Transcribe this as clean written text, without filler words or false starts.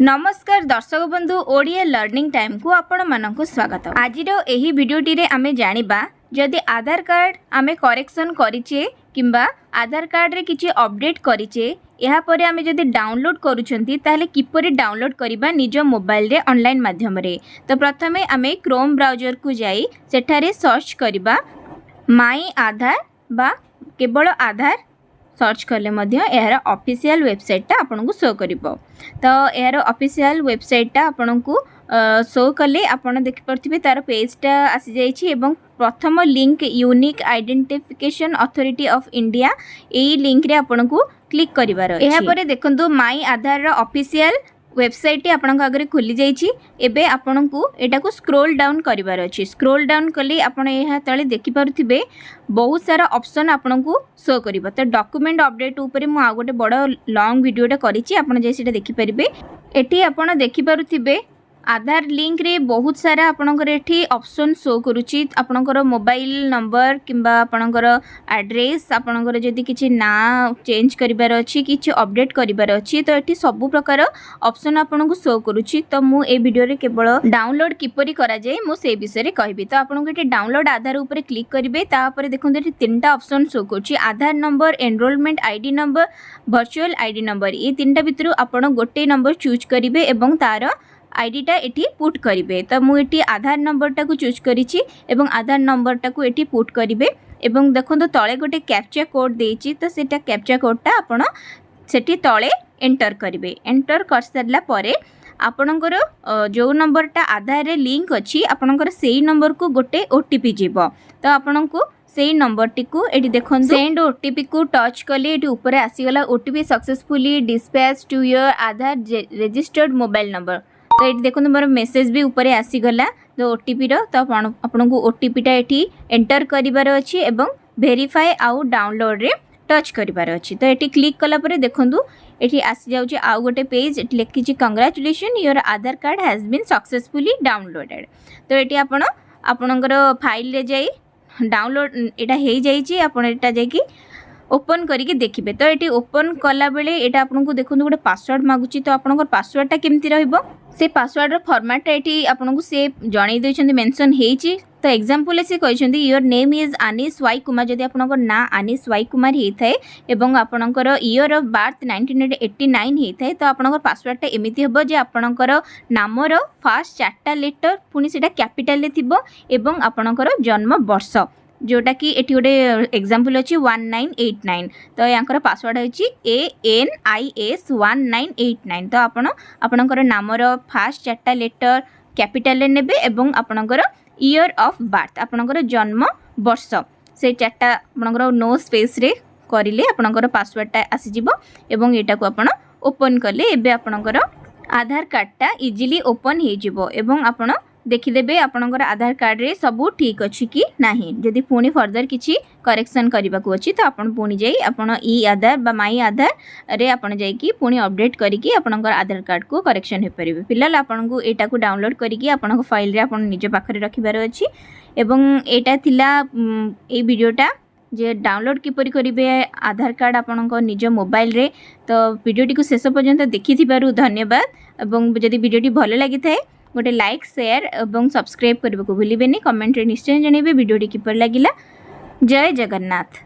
नमस्कार दर्शक बंधु ओडिया लर्निंग टाइम को आपण मानक स्वागत। आज एही वीडियोटी रे आमे जानिबा जदि आधार कार्ड आमे करेक्शन करिचे किंबा आधार कार्ड रे किछि अपडेट करिचे या परे आमे जदि डाउनलोड करूछंती ताले किपरि डाउनलोड करिबा निज मोबाइल रे ऑनलाइन माध्यम रे। तो प्रथमे आमे क्रोम ब्राउजर को जाई सेठारे सर्च करिबा माई आधार बा केवल आधार सर्च कले यार ऑफिशियल वेबसाइट आपन को शो करिवो। तो यार ऑफिशियल वेबसाइट आपन को शो कले आपन देखि परथिबे तार पेजटा आसी जाइछि एवं प्रथम link unique identification authority of India AE link रे आपन को क्लिक करिवार अछि। एहा परे देखंतु माई आधार रो ऑफिशियल वेबसाइट आपन आगे खुली जाइछि। एबे आपन को एटा को स्क्रॉल डाउन करिवार अछि। स्क्रॉल डाउन कले आपन एहा तळे देखि पारुथिबे बहुत सारा ऑप्शन आपन को शो करिवो। तो डॉक्यूमेंट अपडेट ऊपर मु आ गोटे बड़ लॉन्ग वीडियोटा करिछि आपन जे सेटा देखि परिबे। एठी आपन देखि पारुथिबे आधार लिंक रे बहुत सारा आपनकर एठी ऑप्शन शो करूची। आपनकर मोबाइल नंबर किंबा आपनकर एड्रेस आपनकर जदी किछि ना चेंज करिवार अछि किछि अपडेट करिवार अछि तो एठी सब प्रकार ऑप्शन आपन को शो करूची। तो मु ए वीडियो रे केवल डाउनलोड किपरि करा जाय मु से विषय रे कहबी। तो आपन को एठी डाउनलोड आधार ऊपर क्लिक करिवे। ता पर देखंतु एठी तीनटा ऑप्शन शो करूची Aadhaar number enrolment ID number virtual ID number. ए तीनटा भितरु आपन गोटे नंबर चूज करिवे एवं तार आईडीटा एठी पुट करिवे। तो मु एठी आधार नंबरटा को चूज करिछि एवं आधार नंबरटा को एठी पुट करिवे एवं देखंतु तळे गोटे कैप्चा कोड देछि। तो सेटा कैप्चा कोडटा आपण सेठी तळे एंटर करिवे। एंटर कर सरला परे आपणकर जो नंबरटा आधार रे लिंक अछि आपणकर सेही नंबर को गोटे ओटीपी जीवो। तो आपणको सेही नंबर टी को एठी देखंतु सेंड ओटीपी को टच कले एठी ऊपर आसी गला OTP successfully dispatch to your Aadhaar registered mobile number. तो ये देखो मोर मेसेज भी ऊपर आसीगला जो ओटीपी रो। तो आपन को ओटीपीटा एठी एंटर करिवार अछि एवं वेरीफाई आउ डाउनलोड रे टच करिवार अछि। तो एठी क्लिक कला परे देखंतु एठी आसी जाउछि आउ गोटे पेज एठी लिखिछि congratulations your Aadhaar card has been successfully downloaded. तो एठी आपनकर फाइल रे जाई डाउनलोड एटा हे जाइछि आपन एटा जाई ओपन करके देखिए। तो ये ओपन कला बेले एटा आपन को देखो गोटे पासवर्ड मागुची। तो आपन पासवर्डटा केमती रहिबो से पासवर्ड रो फॉर्मेटटा एटी आपन को से जणै दैछन्ती मेंशन हेछि। तो एग्जांपल से कहछन्ती your name is Anish Y Kumar जदि आपन ना अनिश वाई कुमार हे थाए एवं आपनकर ईयर ऑफ बर्थ 1989 हे थाए। तो आपन पासवर्डटा एमिति हबो जे आपनकर नाम रो फर्स्ट चारटा लेटर पुनी सेटा कैपिटल ले थिबो एवं आपनकर जन्म वर्ष जोटा कि एटी गोटे एग्जांपल अछि 1989। तो यांकर पासवर्ड अछि ANIS 1989। तो आपनकर नाम रो फर्स्ट चारटा लेटर कैपिटल ले नेबे एवं आपनकर ईयर ऑफ बर्थ आपनकर जन्म वर्ष से चारटा आपनकर नो स्पेस रे करिले आपनकर पासवर्डटा आसी जिवो एवं एटा को आपण ओपन करले एबे आपनकर आधार कार्डटा इजीली ओपन हे जिवो एवं आपण देखिदेबे आपनकर आधार कार्ड रे सबू ठीक अछि कि नाही। जदि पुणी फर्दर किछि करेक्शन करबा को अछि तो आपण पुणी जाई आपण ई आधार बा माई आधार रे आपण जाई कि पुणी अपडेट करिकि आपनकर आधार कार्ड को करेक्शन हे परिबे। फिलहाल आपण को एटा को डाउनलोड करिकि आपन फाइल रे आपण निज पाखरे रखिबार अछि एवं एटा थिला ए वीडियोटा जे डाउनलोड किपरि करिवे आधार कार्ड आपन निज मोबाइल रे। तो वीडियोटी को शेष पर्यंत देखिथिबारु धन्यवाद एवं जदि वीडियोटी भलो लागि थाए गोटे लाइक शेयर और सब्सक्राइब करने को भूलिबेनी। कमेंट रे निश्चय जणेबे वीडियोटी किपर लागिला। जय जगन्नाथ।